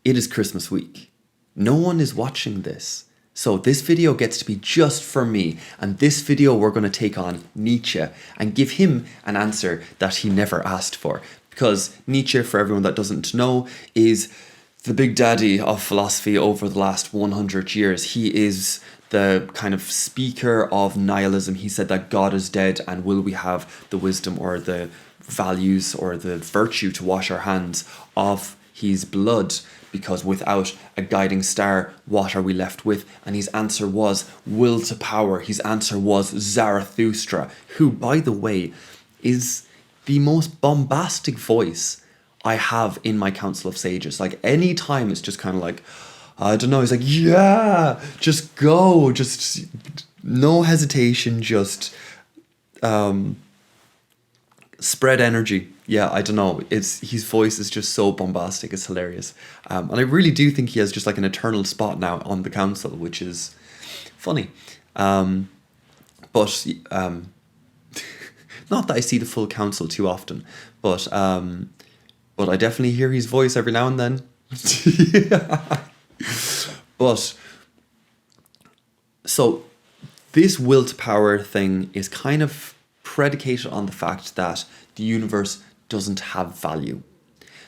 It is Christmas week. No one is watching this. So this video gets to be just for me. And this video we're going to take on Nietzsche and give him an answer that he never asked for. Because Nietzsche, for everyone that doesn't know, is the big daddy of philosophy over the last 100 years. He is the kind of speaker of nihilism. He said that God is dead, and will we have the wisdom or the values or the virtue to wash our hands of his blood, because without a guiding star, what are we left with? And his answer was will to power. His answer was Zarathustra, who, by the way, is the most bombastic voice I have in my council of sages. Like, any time it's just kind of like, I don't know, he's like, yeah, just go, just no hesitation, just spread energy. Yeah, I don't know. His voice is just so bombastic. It's hilarious. And I really do think he has just like an eternal spot now on the council, which is funny. But not that I see the full council too often, but I definitely hear his voice every now and then. But so this will to power thing is kind of predicated on the fact that the universe doesn't have value.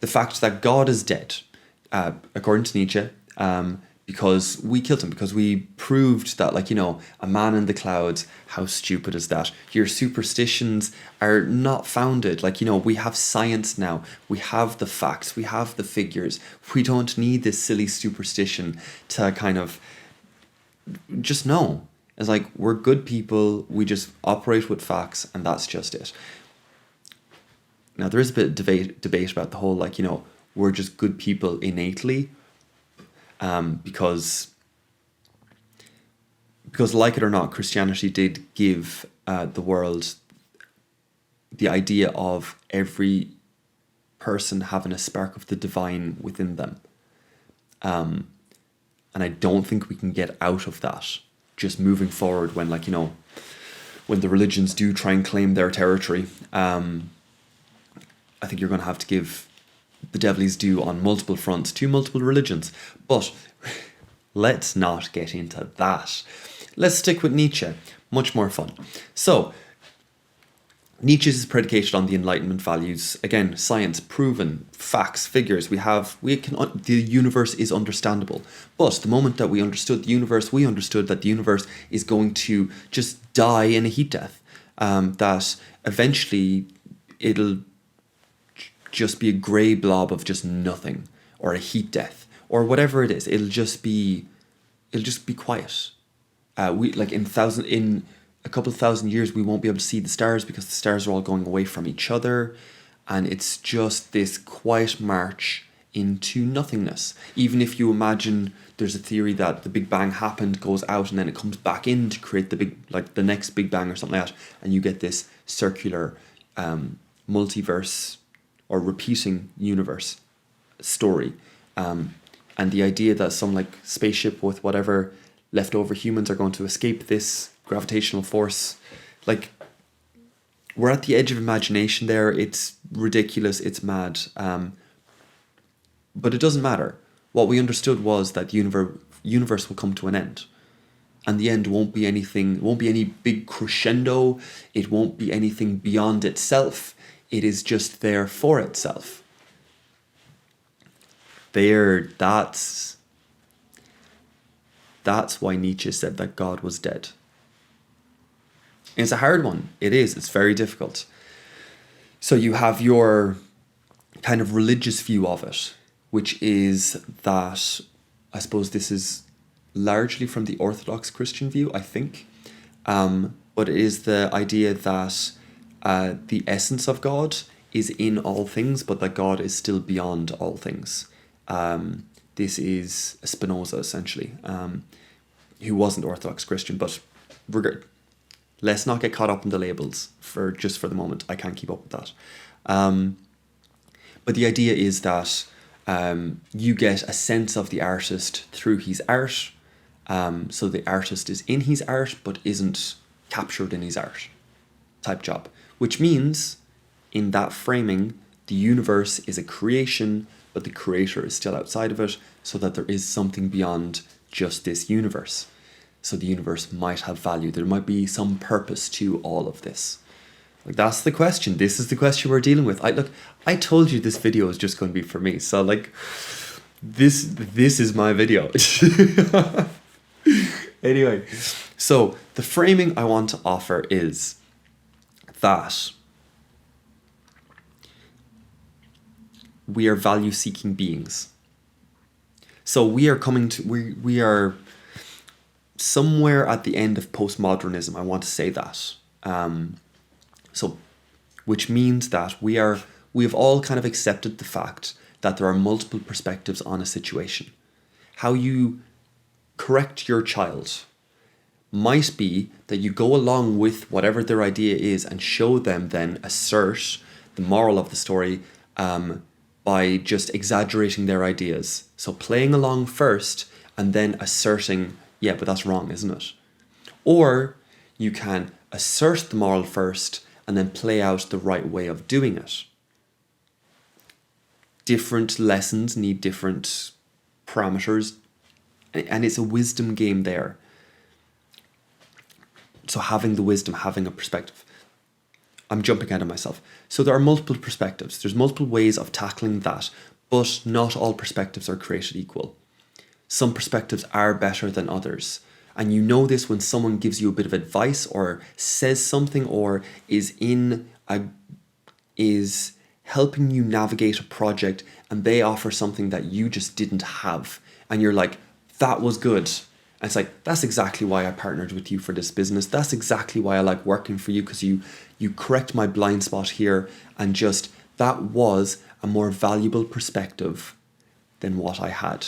The fact that God is dead, according to Nietzsche, because we killed him, because we proved that, like, a man in the clouds, how stupid is that? Your superstitions are not founded. Like, we have science now. We have the facts. We have the figures. We don't need this silly superstition to kind of just know. It's like, we're good people. We just operate with facts, and that's just it. Now, there is a bit of debate about the whole, like, we're just good people innately. Because like it or not, Christianity did give the world the idea of every person having a spark of the divine within them. And I don't think we can get out of that just moving forward when, like, when the religions do try and claim their territory. I think you're going to have to give the devil his due on multiple fronts to multiple religions. But let's not get into that. Let's stick with Nietzsche. Much more fun. So, Nietzsche's is predicated on the Enlightenment values. Again, science, proven, facts, figures. The universe is understandable. But the moment that we understood the universe, we understood that the universe is going to just die in a heat death. That eventually it'll just be a grey blob of just nothing, or a heat death, or whatever it is. It'll just be quiet. In a couple of thousand years, we won't be able to see the stars because the stars are all going away from each other, and it's just this quiet march into nothingness. Even if you imagine there's a theory that the Big Bang happened, goes out, and then it comes back in to create the next Big Bang or something like that, and you get this circular multiverse or repeating universe story. And the idea that some like spaceship with whatever leftover humans are going to escape this gravitational force, like, we're at the edge of imagination there. It's ridiculous, it's mad. But it doesn't matter. What we understood was that the universe will come to an end. And the end won't be any big crescendo. It won't be anything beyond itself. It is just there for itself. That's why Nietzsche said that God was dead. It's a hard one. It is. It's very difficult. So you have your kind of religious view of it, which is that, I suppose this is largely from the Orthodox Christian view, I think. But it is the idea that the essence of God is in all things, but that God is still beyond all things. This is Spinoza, essentially, who wasn't Orthodox Christian, but let's not get caught up in the labels for the moment. I can't keep up with that. But the idea is that you get a sense of the artist through his art. So the artist is in his art, but isn't captured in his art type job. Which means, in that framing, the universe is a creation but the creator is still outside of it, so that there is something beyond just this universe. So the universe might have value. There might be some purpose to all of this. Like, that's the question. This is the question we're dealing with. I told you this video is just going to be for me. So like, this is my video. Anyway, so the framing I want to offer is that we are value-seeking beings. So we are somewhere at the end of postmodernism. I want to say that. So, which means that we have all kind of accepted the fact that there are multiple perspectives on a situation. How you correct your child might be that you go along with whatever their idea is and show them, then assert the moral of the story by just exaggerating their ideas. So playing along first and then asserting, yeah, but that's wrong, isn't it? Or you can assert the moral first and then play out the right way of doing it. Different lessons need different parameters, and it's a wisdom game there. So having the wisdom, having a perspective. I'm jumping ahead of myself. So there are multiple perspectives. There's multiple ways of tackling that, but not all perspectives are created equal. Some perspectives are better than others. And you know this when someone gives you a bit of advice or says something or is helping you navigate a project and they offer something that you just didn't have. And you're like, that was good. And it's like, that's exactly why I partnered with you for this business. That's exactly why I like working for you, because you correct my blind spot here. And just, that was a more valuable perspective than what I had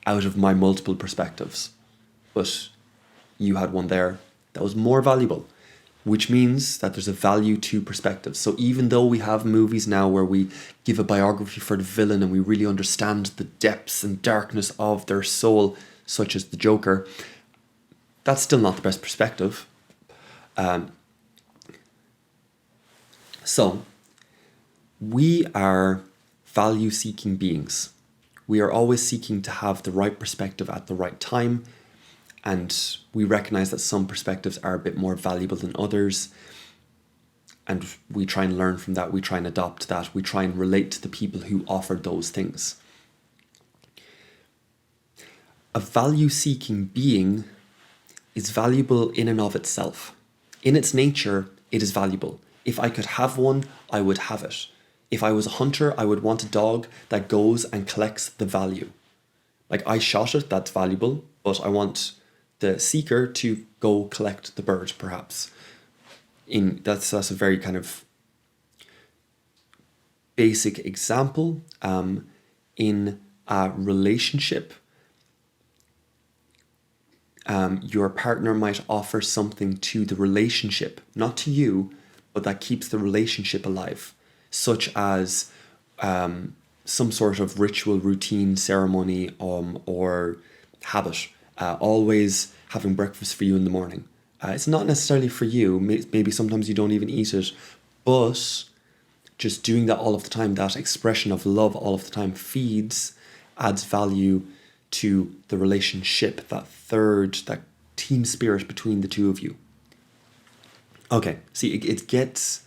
out of my multiple perspectives. But you had one there that was more valuable, which means that there's a value to perspectives. So even though we have movies now where we give a biography for the villain and we really understand the depths and darkness of their soul, such as the Joker, that's still not the best perspective. So we are value-seeking beings. We are always seeking to have the right perspective at the right time. And we recognize that some perspectives are a bit more valuable than others. And we try and learn from that. We try and adopt that. We try and relate to the people who offer those things. A value-seeking being is valuable in and of itself. In its nature, it is valuable. If I could have one, I would have it. If I was a hunter, I would want a dog that goes and collects the value. Like, I shot it, that's valuable, but I want the seeker to go collect the bird, perhaps. That's a very kind of basic example. In a relationship, your partner might offer something to the relationship, not to you, but that keeps the relationship alive, such as some sort of ritual, routine, ceremony, or habit. Always having breakfast for you in the morning. It's not necessarily for you. Maybe sometimes you don't even eat it, but just doing that all of the time, that expression of love all of the time adds value to the relationship, that team spirit between the two of you. Okay, see, it gets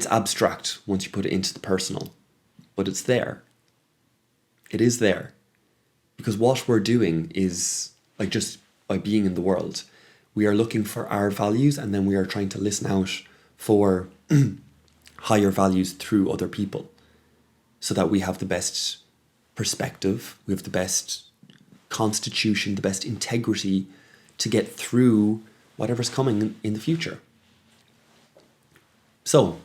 abstract once you put it into the personal, but it's there. It is there. Because what we're doing is, like, just by being in the world, we are looking for our values and then we are trying to listen out for higher values through other people so that we have the best perspective, we have the best constitution, the best integrity to get through whatever's coming in the future. So,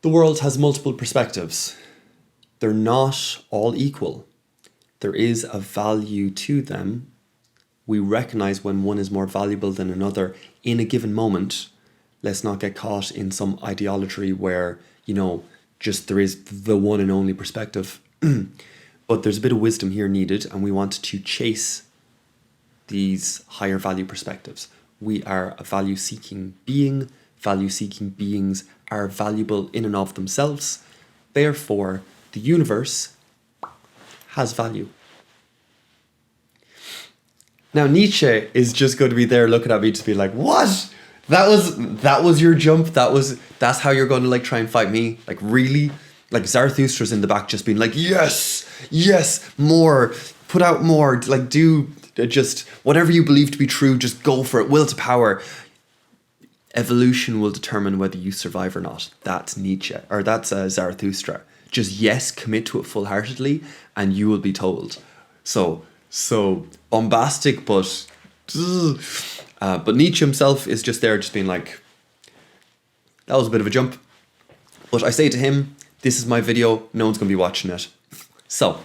the world has multiple perspectives. They're not all equal. There is a value to them. We recognize when one is more valuable than another in a given moment. Let's not get caught in some ideology where, just there is the one and only perspective. But there's a bit of wisdom here needed, and we want to chase these higher value perspectives. We are a value-seeking being. Value-seeking beings are valuable in and of themselves. Therefore, the universe has value. Now Nietzsche is just going to be there looking at me to be like, what? That was your jump? That's how you're going to like try and fight me? Like really? Like Zarathustra's in the back just being like, yes, more, put out more, like do just whatever you believe to be true, just go for it, will to power. Evolution will determine whether you survive or not. That's Nietzsche, or that's Zarathustra. Just yes, commit to it full-heartedly and you will be told. So bombastic, but Nietzsche himself is just there just being like, that was a bit of a jump. But I say to him, this is my video, no one's going to be watching it. So,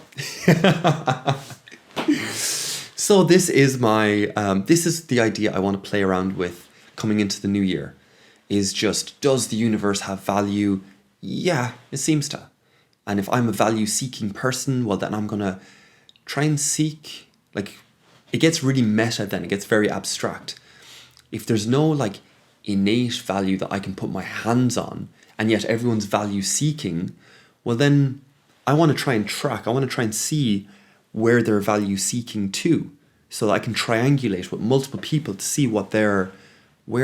so this is the idea I want to play around with coming into the new year, is just, does the universe have value? Yeah, it seems to. And if I'm a value-seeking person, well, then I'm going to try and seek, like, it gets really meta then, it gets very abstract. If there's no, like, innate value that I can put my hands on, and yet everyone's value-seeking, well, then I want to try and see where they're value-seeking to, so that I can triangulate with multiple people to see where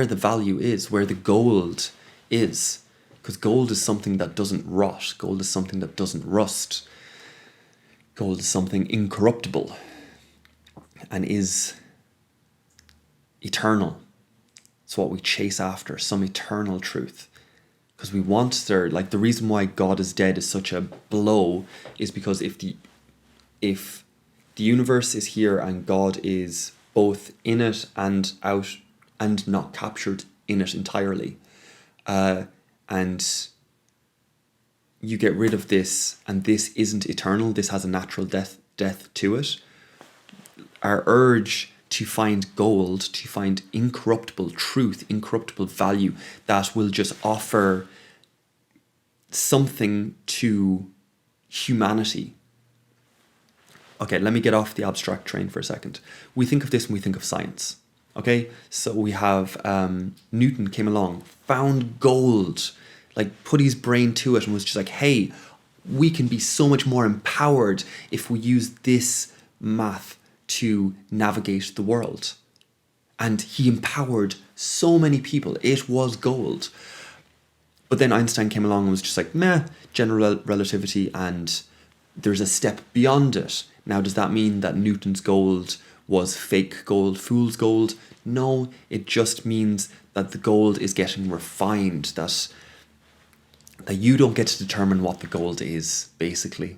the value is, where the gold is. Because gold is something that doesn't rot. Gold is something that doesn't rust. Gold is something incorruptible and is eternal. It's what we chase after, some eternal truth. Because we want the reason why God is dead is such a blow is because if the universe is here and God is both in it and out and not captured in it entirely, and you get rid of this and this isn't eternal, this has a natural death to it, our urge to find gold, to find incorruptible truth, incorruptible value that will just offer something to humanity. Okay, let me get off the abstract train for a second. We think of this when we think of science. Okay, so we have Newton came along, found gold, like put his brain to it and was just like, hey, we can be so much more empowered if we use this math to navigate the world. And he empowered so many people. It was gold. But then Einstein came along and was just like, meh, general relativity, and there's a step beyond it. Now, does that mean that Newton's gold was fake gold, fool's gold? No, it just means that the gold is getting refined, that you don't get to determine what the gold is, basically.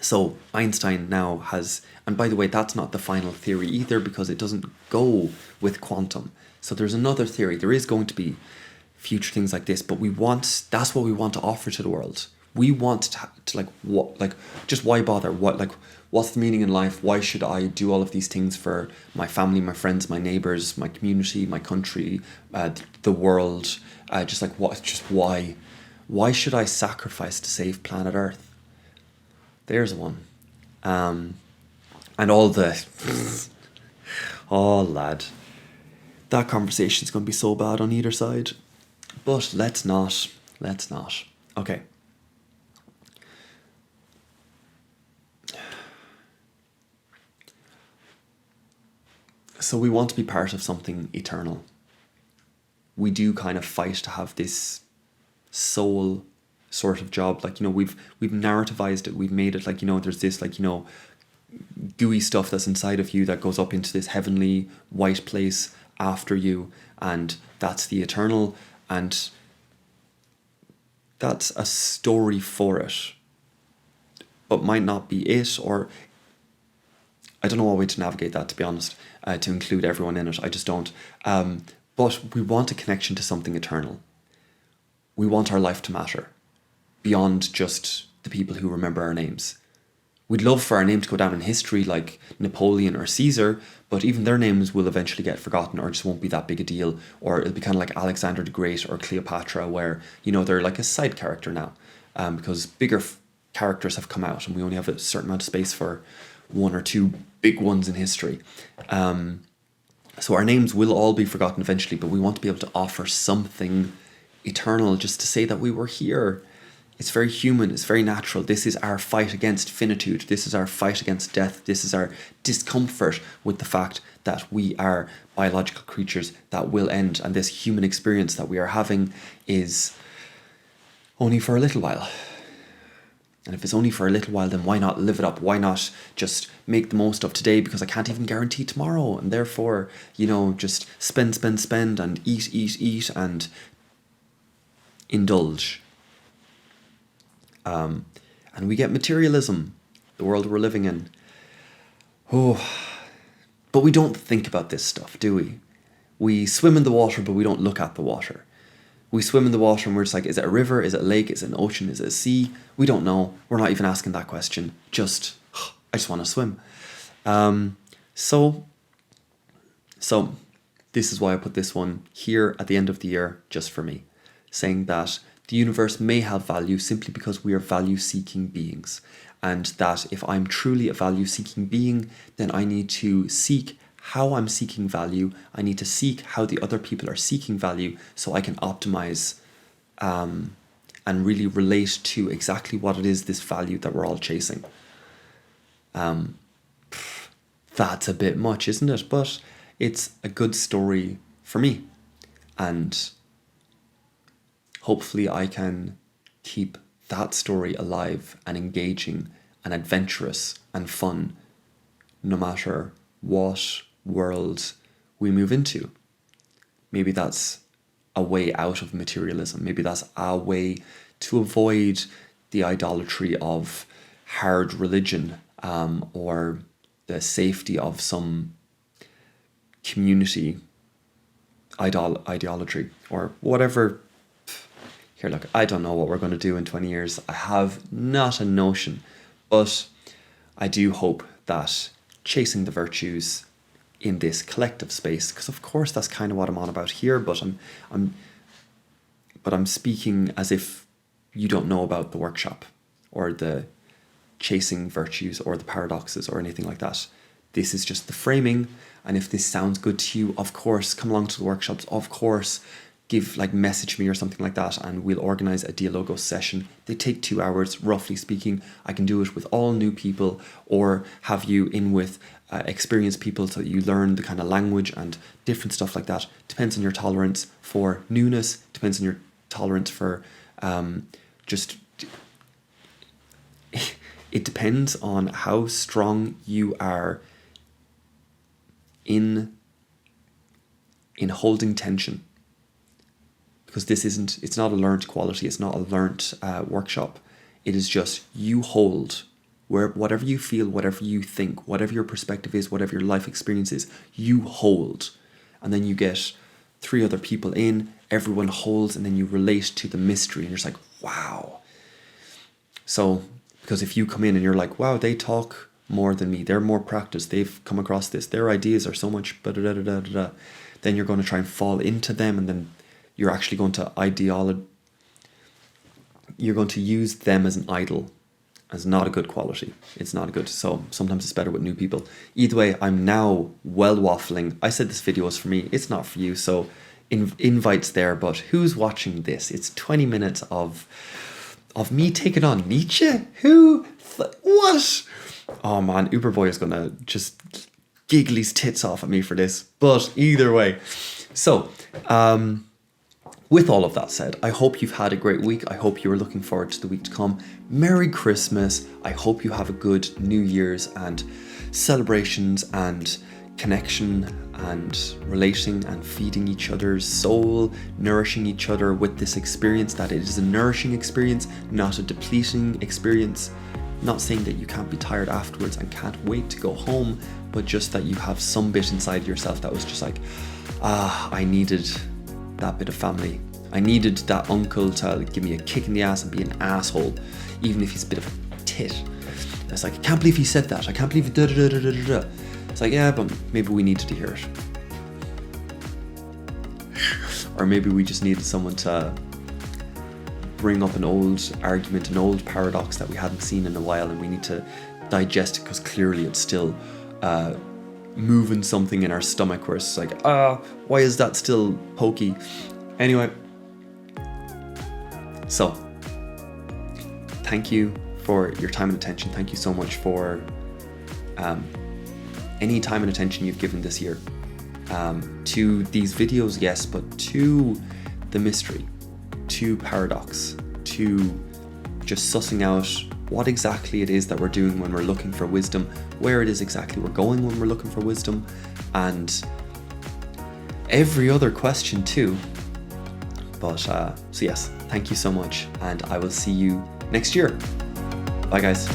So Einstein now has, and by the way, that's not the final theory either, because it doesn't go with quantum. So there's another theory. There is going to be future things like this, but that's what we want to offer to the world. We want to just why bother? What's the meaning in life? Why should I do all of these things for my family, my friends, my neighbors, my community, my country, the world? Why? Why should I sacrifice to save planet Earth? There's one. And all the... oh, lad. That conversation's going to be so bad on either side. But let's not. Okay. So we want to be part of something eternal. We do kind of fight to have this soul sort of job. We've narrativized it. We've made it there's this gooey stuff that's inside of you that goes up into this heavenly white place after you, and that's the eternal, and that's a story for it, but might not be it, or I don't know what way to navigate that, to be honest, to include everyone in it. I just don't. But we want a connection to something eternal. We want our life to matter beyond just the people who remember our names. We'd love for our name to go down in history like Napoleon or Caesar, but even their names will eventually get forgotten or just won't be that big a deal. Or it'll be kind of like Alexander the Great or Cleopatra, where, they're like a side character now, because bigger characters have come out and we only have a certain amount of space for one or two big ones in history. So our names will all be forgotten eventually, but we want to be able to offer something eternal just to say that we were here. It's very human, it's very natural. This is our fight against finitude. This is our fight against death. This is our discomfort with the fact that we are biological creatures that will end. And this human experience that we are having is only for a little while. And if it's only for a little while, then why not live it up? Why not just make the most of today? Because I can't even guarantee tomorrow. And therefore, just spend and eat and indulge. And we get materialism, the world we're living in. But we don't think about this stuff, do we? We swim in the water, but we don't look at the water. We swim in the water and we're just like, is it a river? Is it a lake? Is it an ocean? Is it a sea? We don't know. We're not even asking that question. I just want to swim. So this is why I put this one here at the end of the year, just for me, saying that the universe may have value simply because we are value-seeking beings. And that if I'm truly a value-seeking being, then I need to seek how I'm seeking value. I need to seek how the other people are seeking value so I can optimize and really relate to exactly what it is, this value that we're all chasing. That's a bit much, isn't it? But it's a good story for me. And hopefully I can keep that story alive and engaging and adventurous and fun no matter what world we move into. Maybe that's a way out of materialism. Maybe that's a way to avoid the idolatry of hard religion or the safety of some community ideology or whatever. Here, look, I don't know what we're going to do in 20 years. I have not a notion, but I do hope that chasing the virtues in this collective space, because of course that's kind of what I'm on about here, but I'm speaking as if you don't know about the workshop or the chasing virtues or the paradoxes or anything like that. This is just the framing, and if this sounds good to you, of course, come along to the workshops, of course, message me or something like that, and we'll organize a dialogos session. They take 2 hours, roughly speaking. I can do it with all new people or have you in with experienced people so that you learn the kind of language and different stuff like that. Depends on your tolerance for newness, depends on your tolerance for it depends on how strong you are in holding tension. Because it's not a learnt quality, it's not a learnt workshop. It is just you hold whatever you feel, whatever you think, whatever your perspective is, whatever your life experience is, you hold. And then you get 3 other people in, everyone holds, and then you relate to the mystery and you're just like, wow. So, because if you come in and you're like, wow, they talk more than me, they're more practiced, they've come across this, their ideas are so much, then you're going to try and fall into them, and then you're actually going to you're going to use them as an idol. It's not a good quality. It's not a good. So sometimes it's better with new people. Either way, I'm now well waffling. I said this video is for me. It's not for you. So invites there, but who's watching this? It's 20 minutes of me taking on Nietzsche. What? Oh man, Uberboy is gonna just giggle his tits off at me for this. But either way, so with all of that said, I hope you've had a great week. I hope you are looking forward to the week to come. Merry Christmas. I hope you have a good New Year's and celebrations and connection and relating and feeding each other's soul, nourishing each other with this experience, that it is a nourishing experience, not a depleting experience. Not saying that you can't be tired afterwards and can't wait to go home, but just that you have some bit inside yourself that was just like, I needed that bit of family. I needed that uncle to give me a kick in the ass and be an asshole, even if he's a bit of a tit. It's like, I can't believe he said that. I can't believe he It's like, yeah, but maybe we needed to hear it. Or maybe we just needed someone to bring up an old argument, an old paradox that we hadn't seen in a while, and we need to digest it because clearly it's still moving something in our stomach where it's like, why is that still pokey? Anyway, so thank you for your time and attention. Thank you so much for any time and attention you've given this year to these videos, yes, but to the mystery, to paradox, to just sussing out what exactly it is that we're doing when we're looking for wisdom, where it is exactly we're going when we're looking for wisdom, and every other question too. But so yes, thank you so much, and I will see you next year. Bye guys.